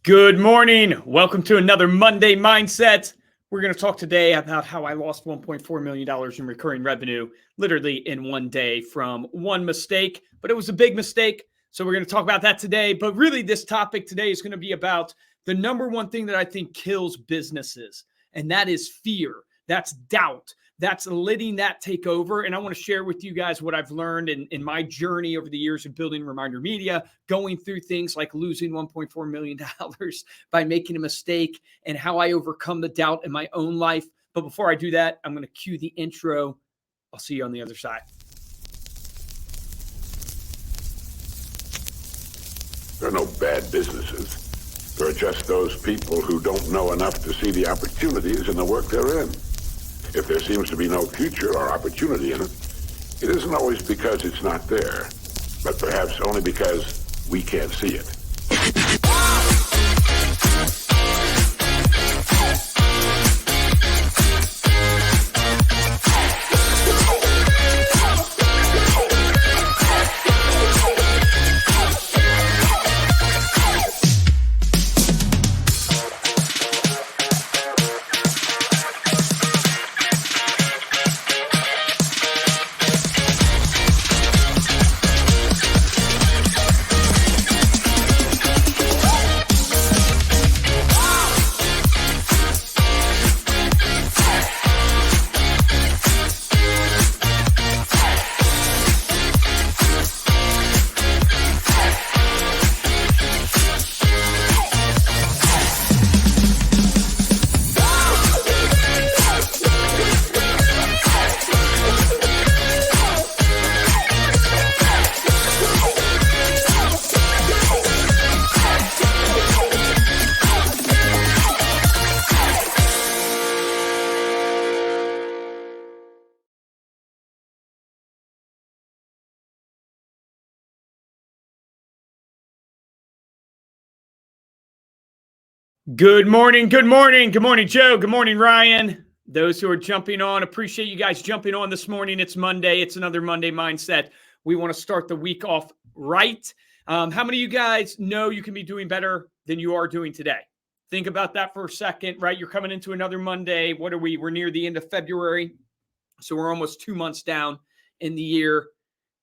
Good morning. Welcome to another Monday Mindset. We're going to talk today about how I lost $1.4 million in recurring revenue literally in one day from one mistake, but it was a big mistake. So we're going to talk about that today. But really, this topic today is going to be about the number one thing that I think kills businesses, and that is fear. That's doubt. That's letting that take over. And I want to share with you guys what I've learned in my journey over the years of building Reminder Media, going through things like losing $1.4 million by making a mistake and how I overcome the doubt in my own life. But before I do that, I'm going to cue the intro. I'll see you on the other side. There are no bad businesses. There are just those people who don't know enough to see the opportunities in the work they're in. If there seems to be no future or opportunity in it, it isn't always because it's not there, but perhaps only because we can't see it. Good morning. Good morning. Good morning, Joe. Good morning, Ryan. Those who are jumping on, appreciate you guys jumping on this morning. It's Monday. It's another Monday Mindset. We want to start the week off right. How many of you guys know you can be doing better than you are doing today? Think about that for a second, right? You're coming into another Monday. What are we? We're near the end of February. So we're almost 2 months down in the year.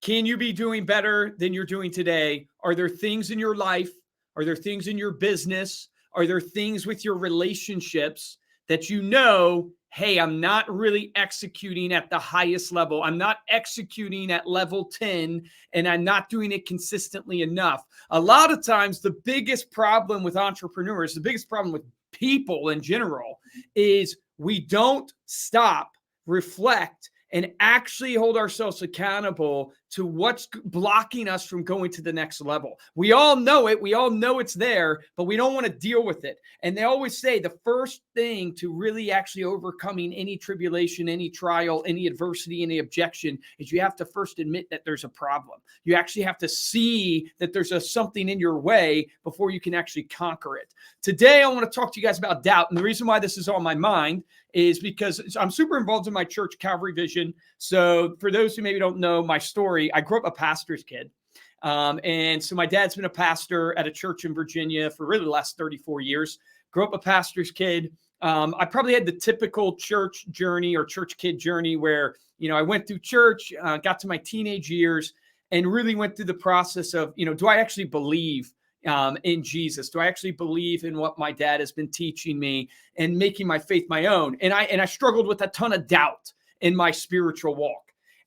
Can you be doing better than you're doing today? Are there things in your life? Are there things in your business? Are there things with your relationships that you know, hey, I'm not really executing at the highest level. I'm not executing at level 10, and I'm not doing it consistently enough. A lot of times, the biggest problem with entrepreneurs, the biggest problem with people in general, is we don't stop, reflect, and actually hold ourselves accountable to what's blocking us from going to the next level. We all know it. We all know it's there, but we don't want to deal with it. And they always say the first thing to really actually overcoming any tribulation, any trial, any adversity, any objection is you have to first admit that there's a problem. You actually have to see that there's something in your way before you can actually conquer it. Today, I want to talk to you guys about doubt. And the reason why this is on my mind is because I'm super involved in my church, Calvary Vision. So for those who maybe don't know my story, I grew up a pastor's kid. And so my dad's been a pastor at a church in Virginia for really the last 34 years. Grew up a pastor's kid. I probably had the typical church journey or church kid journey where, I went through church, got to my teenage years, and really went through the process of, do I actually believe in Jesus? Do I actually believe in what my dad has been teaching me and making my faith my own? And I struggled with a ton of doubt in my spiritual walk.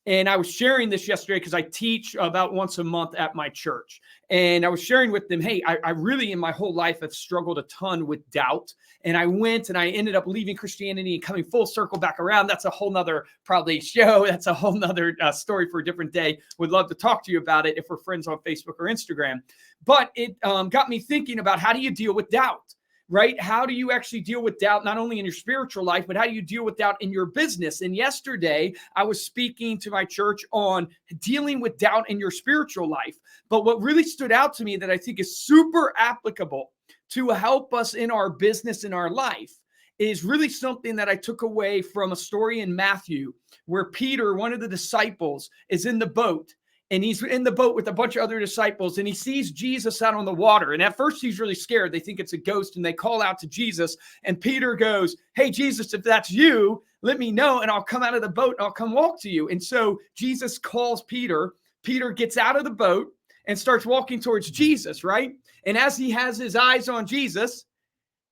And I was sharing this yesterday because I teach about once a month at my church. And I was sharing with them, hey, I really in my whole life have struggled a ton with doubt. And I went and I ended up leaving Christianity and coming full circle back around. That's a whole nother probably show. That's a whole nother story for a different day. Would love to talk to you about it if we're friends on Facebook or Instagram. But it got me thinking about how do you deal with doubt? Right? How do you actually deal with doubt, not only in your spiritual life, but how do you deal with doubt in your business? And yesterday, I was speaking to my church on dealing with doubt in your spiritual life. But what really stood out to me that I think is super applicable to help us in our business, in our life, is really something that I took away from a story in Matthew where Peter, one of the disciples, is in the boat. and he's in the boat with a bunch of other disciples, and he sees Jesus out on the water. And at first he's really scared. They think it's a ghost, and they call out to Jesus. And Peter goes, "Hey, Jesus, if that's you, let me know, and I'll come out of the boat, and I'll come walk to you." And so Jesus calls Peter. Peter gets out of the boat and starts walking towards Jesus, right? And as he has his eyes on Jesus,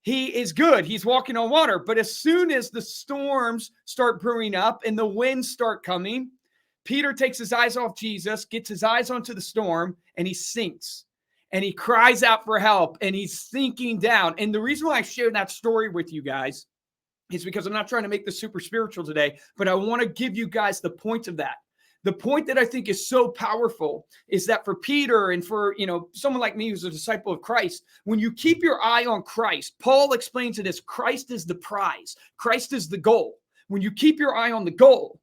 he is good. He's walking on water. But as soon as the storms start brewing up and the winds start coming, Peter takes his eyes off Jesus, gets his eyes onto the storm, and he sinks. And he cries out for help, and he's sinking down. And the reason why I share that story with you guys is because I'm not trying to make this super spiritual today, but I want to give you guys the point of that. The point that I think is so powerful is that for Peter and for, someone like me who's a disciple of Christ, when you keep your eye on Christ, Paul explains it as Christ is the prize. Christ is the goal. When you keep your eye on the goal,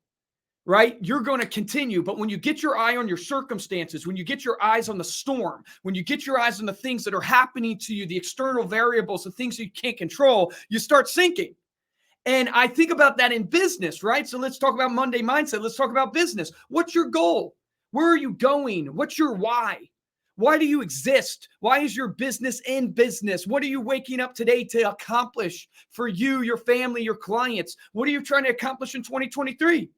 right, you're going to continue. But when you get your eye on your circumstances, when you get your eyes on the storm, when you get your eyes on the things that are happening to you, the external variables, the things that you can't control, you start sinking. And I think about that in business, right? So let's talk about Monday mindset. Let's talk about business. What's your goal? Where are you going? What's your why? Why do you exist? Why is your business in business? What are you waking up today to accomplish for you, your family, your clients? What are you trying to accomplish in 2023?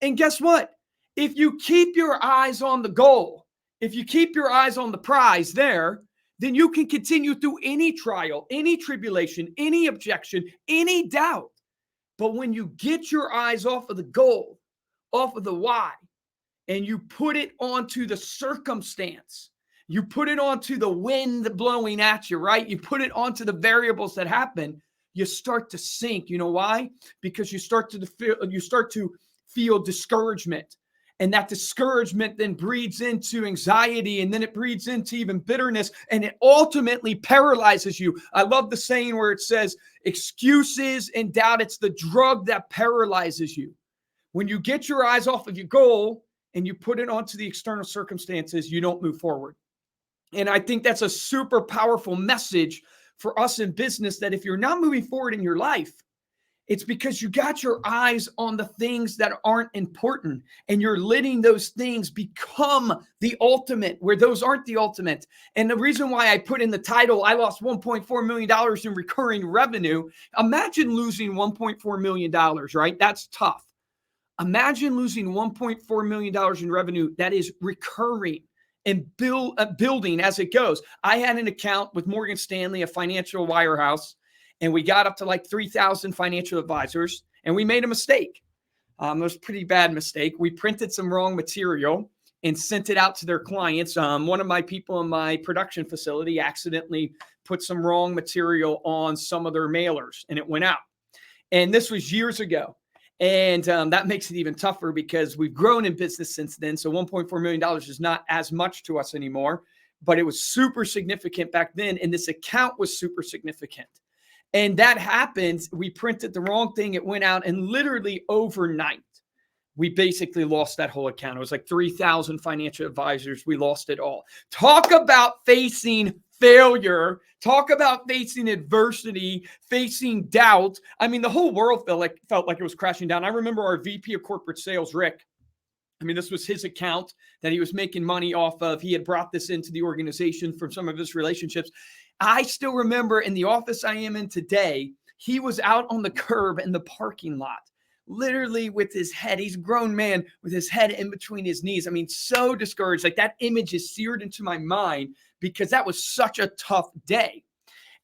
And guess what? If you keep your eyes on the goal, if you keep your eyes on the prize there, then you can continue through any trial, any tribulation, any objection, any doubt. But when you get your eyes off of the goal, off of the why, and you put it onto the circumstance, you put it onto the wind blowing at you, right? You put it onto the variables that happen, you start to sink. You know why? Because you start to feel discouragement. And that discouragement then breeds into anxiety, and then it breeds into even bitterness, and it ultimately paralyzes you. I love the saying where it says, excuses and doubt, it's the drug that paralyzes you. When you get your eyes off of your goal and you put it onto the external circumstances, you don't move forward. And I think that's a super powerful message for us in business, that if you're not moving forward in your life, it's because you got your eyes on the things that aren't important, and you're letting those things become the ultimate where those aren't the ultimate. And the reason why I put in the title, I lost $1.4 million in recurring revenue. Imagine losing $1.4 million, right? That's tough. Imagine losing $1.4 million in revenue that is recurring and building as it goes. I had an account with Morgan Stanley, a financial wirehouse, and we got up to like 3,000 financial advisors, and we made a mistake. It was a pretty bad mistake. We printed some wrong material and sent it out to their clients. One of my people in my production facility accidentally put some wrong material on some of their mailers, and it went out. And this was years ago. And that makes it even tougher because we've grown in business since then. So $1.4 million is not as much to us anymore, but it was super significant back then. And this account was super significant. And that happened. We printed the wrong thing. It went out, and literally overnight, we basically lost that whole account. It was like 3,000 financial advisors. We lost it all. Talk about facing failure. Talk about facing adversity, facing doubt. I mean, the whole world felt like it was crashing down. I remember our VP of corporate sales, Rick. I mean, this was his account that he was making money off of. He had brought this into the organization from some of his relationships. I still remember in the office I am in today, he was out on the curb in the parking lot, literally with his head. He's a grown man with his head in between his knees. I mean, so discouraged. Like, that image is seared into my mind because that was such a tough day.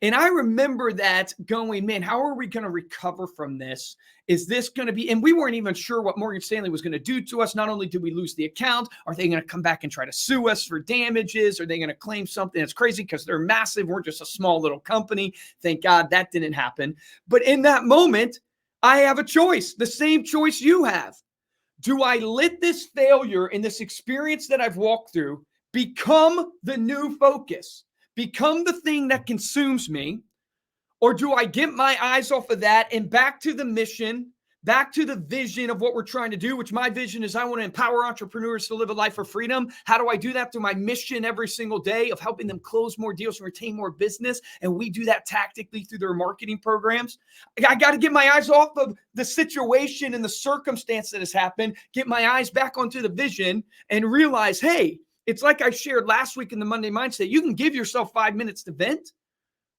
And I remember that going, man, how are we going to recover from this? Is this going to be, and we weren't even sure what Morgan Stanley was going to do to us. Not only did we lose the account, are they going to come back and try to sue us for damages? Are they going to claim something that's crazy because they're massive? We're just a small little company. Thank God that didn't happen. But in that moment, I have a choice, the same choice you have. Do I let this failure and this experience that I've walked through become the new focus? Become the thing that consumes me? Or do I get my eyes off of that and back to the mission, back to the vision of what we're trying to do, which my vision is I want to empower entrepreneurs to live a life of freedom. How do I do that? Through my mission every single day of helping them close more deals and retain more business. And we do that tactically through their marketing programs. I got to get my eyes off of the situation and the circumstance that has happened, get my eyes back onto the vision and realize, hey, it's like I shared last week in the Monday Mindset. You can give yourself 5 minutes to vent,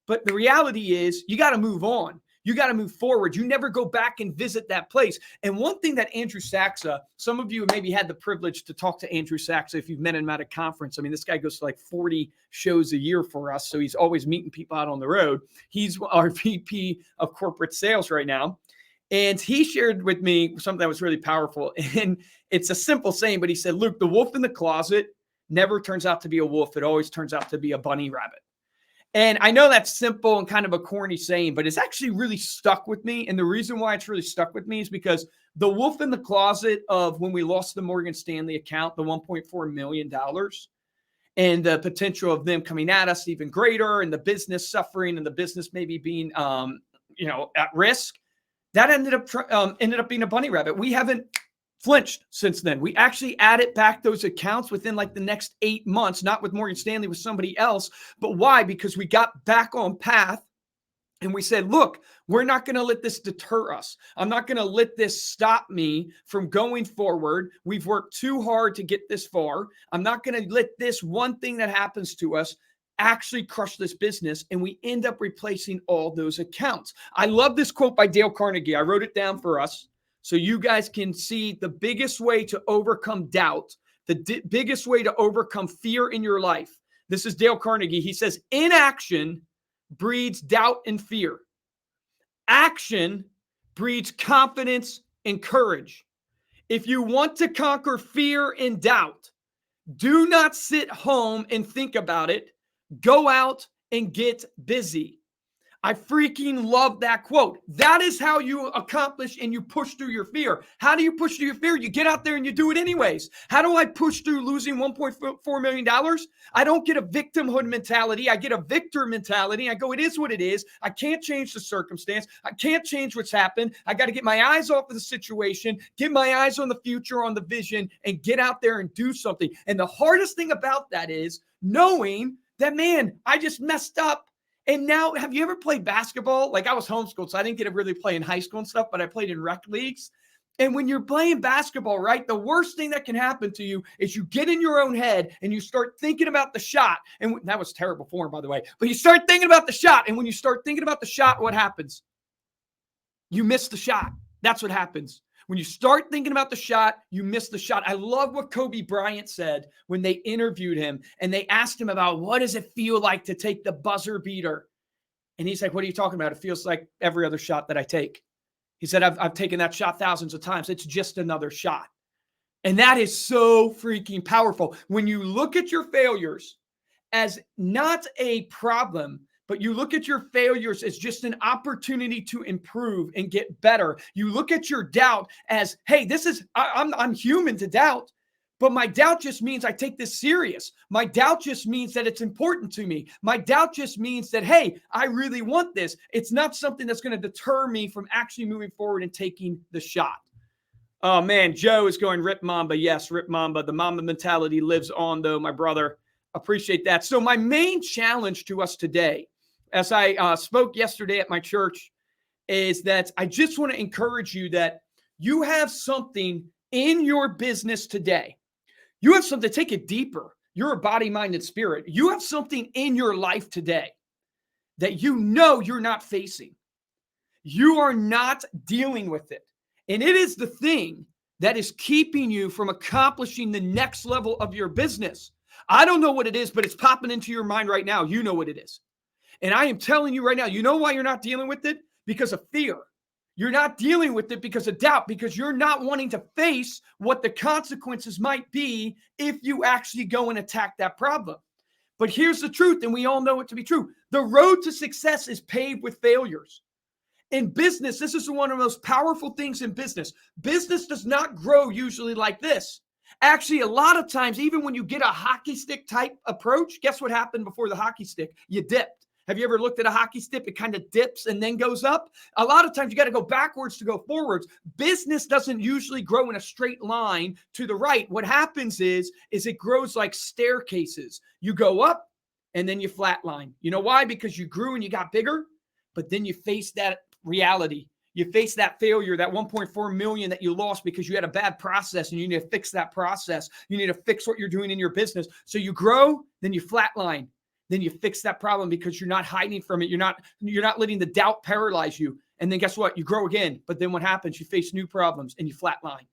but the reality is you got to move on. You got to move forward. You never go back and visit that place. And one thing that Andrew Saxa, some of you maybe had the privilege to talk to Andrew Saxa if you've met him at a conference. I mean, this guy goes to like 40 shows a year for us. So he's always meeting people out on the road. He's our VP of corporate sales right now. And he shared with me something that was really powerful. And it's a simple saying, but he said, Luke, the wolf in the closet never turns out to be a wolf. It always turns out to be a bunny rabbit. And I know that's simple and kind of a corny saying, but it's actually really stuck with me. And the reason why it's really stuck with me is because the wolf in the closet of when we lost the Morgan Stanley account, the $1.4 million, and the potential of them coming at us even greater and the business suffering and the business maybe being, at risk, that ended up being a bunny rabbit. We haven't flinched since then. We actually added back those accounts within like the next 8 months, not with Morgan Stanley, with somebody else. But why? Because we got back on path and we said, look, we're not going to let this deter us. I'm not going to let this stop me from going forward. We've worked too hard to get this far. I'm not going to let this one thing that happens to us actually crush this business. And we end up replacing all those accounts. I love this quote by Dale Carnegie. I wrote it down for us, so you guys can see the biggest way to overcome doubt, the biggest way to overcome fear in your life. This is Dale Carnegie. He says, inaction breeds doubt and fear. Action breeds confidence and courage. If you want to conquer fear and doubt, do not sit home and think about it. Go out and get busy. I freaking love that quote. That is how you accomplish and you push through your fear. How do you push through your fear? You get out there and you do it anyways. How do I push through losing $1.4 million? I don't get a victimhood mentality. I get a victor mentality. I go, it is what it is. I can't change the circumstance. I can't change what's happened. I got to get my eyes off of the situation, get my eyes on the future, on the vision, and get out there and do something. And the hardest thing about that is knowing that, man, I just messed up. And now, have you ever played basketball? Like, I was homeschooled, so I didn't get to really play in high school and stuff, but I played in rec leagues. And when you're playing basketball, right, the worst thing that can happen to you is you get in your own head and you start thinking about the shot. And that was terrible form, by the way. But you start thinking about the shot. And when you start thinking about the shot, what happens? You miss the shot. That's what happens. When you start thinking about the shot, you miss the shot. I love what Kobe Bryant said when they interviewed him and they asked him about what does it feel like to take the buzzer beater? And he's like, what are you talking about? It feels like every other shot that I take. He said, I've taken that shot thousands of times. It's just another shot. And that is so freaking powerful. When you look at your failures as not a problem, but you look at your failures as just an opportunity to improve and get better. You look at your doubt as, hey, I'm human to doubt, but my doubt just means I take this serious. My doubt just means that it's important to me. My doubt just means that, hey, I really want this. It's not something that's going to deter me from actually moving forward and taking the shot. Oh, man, Joe is going, Rip Mamba. Yes, Rip Mamba. The Mamba mentality lives on, though, my brother. Appreciate that. So my main challenge to us today, as I spoke yesterday at my church, is that I just want to encourage you that you have something in your business today. You have something, take it deeper. You're a body, mind, and spirit. You have something in your life today that you know you're not facing. You are not dealing with it. And it is the thing that is keeping you from accomplishing the next level of your business. I don't know what it is, but it's popping into your mind right now. You know what it is. And I am telling you right now, you know why you're not dealing with it? Because of fear. You're not dealing with it because of doubt, because you're not wanting to face what the consequences might be if you actually go and attack that problem. But here's the truth, and we all know it to be true. The road to success is paved with failures. In business, this is one of the most powerful things in business. Business does not grow usually like this. Actually, a lot of times, even when you get a hockey stick type approach, guess what happened before the hockey stick? You dipped. Have you ever looked at a hockey stick? It kind of dips and then goes up. A lot of times you got to go backwards to go forwards. Business doesn't usually grow in a straight line to the right. What happens is it grows like staircases. You go up and then you flatline. You know why? Because you grew and you got bigger, but then you face that reality. You face that failure, that 1.4 million that you lost because you had a bad process, and you need to fix that process. You need to fix what you're doing in your business. So you grow, then you flatline. Then you fix that problem because you're not hiding from it. You're not letting the doubt paralyze you. And then guess what? You grow again. But then what happens? You face new problems and you flatline.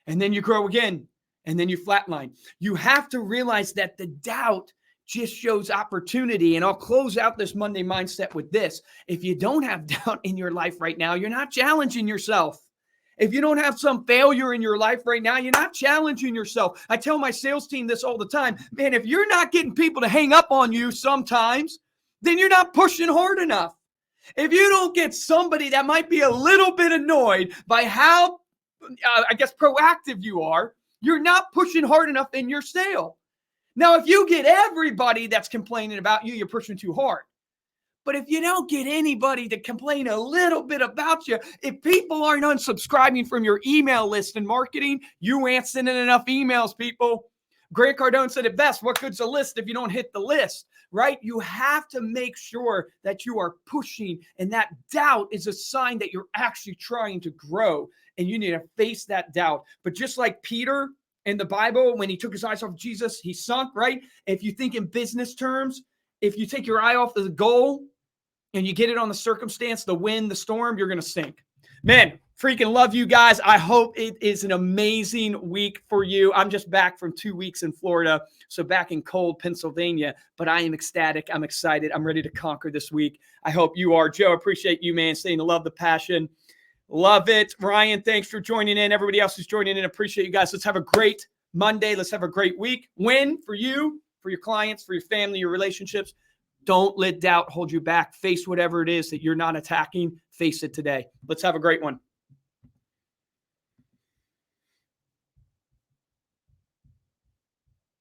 And then you grow again and then you flatline. You have to realize that the doubt just shows opportunity. And I'll close out this Monday mindset with this. If you don't have doubt in your life right now, you're not challenging yourself. If you don't have some failure in your life right now, you're not challenging yourself. I tell my sales team this all the time. Man, if you're not getting people to hang up on you sometimes, then you're not pushing hard enough. If you don't get somebody that might be a little bit annoyed by how, proactive you are, you're not pushing hard enough in your sale. Now, if you get everybody that's complaining about you, you're pushing too hard. But if you don't get anybody to complain a little bit about you, if people aren't unsubscribing from your email list in marketing, you ain't sending enough emails, people. Grant Cardone said it best. What good's a list if you don't hit the list, right? You have to make sure that you are pushing, and that doubt is a sign that you're actually trying to grow, and you need to face that doubt. But just like Peter in the Bible, when he took his eyes off Jesus, he sunk, right? If you think in business terms, if you take your eye off the goal, and you get it on the circumstance, the wind, the storm, you're going to sink. Man, freaking love you guys. I hope it is an amazing week for you. I'm just back from 2 weeks in Florida, so back in cold Pennsylvania, but I am ecstatic. I'm excited. I'm ready to conquer this week. I hope you are. Joe, appreciate you, man, saying the love, the passion. Love it. Ryan, thanks for joining in. Everybody else who's joining in, appreciate you guys. Let's have a great Monday. Let's have a great week. Win for you, for your clients, for your family, your relationships. Don't let doubt hold you back. Face whatever it is that you're not attacking. Face it today. Let's have a great one.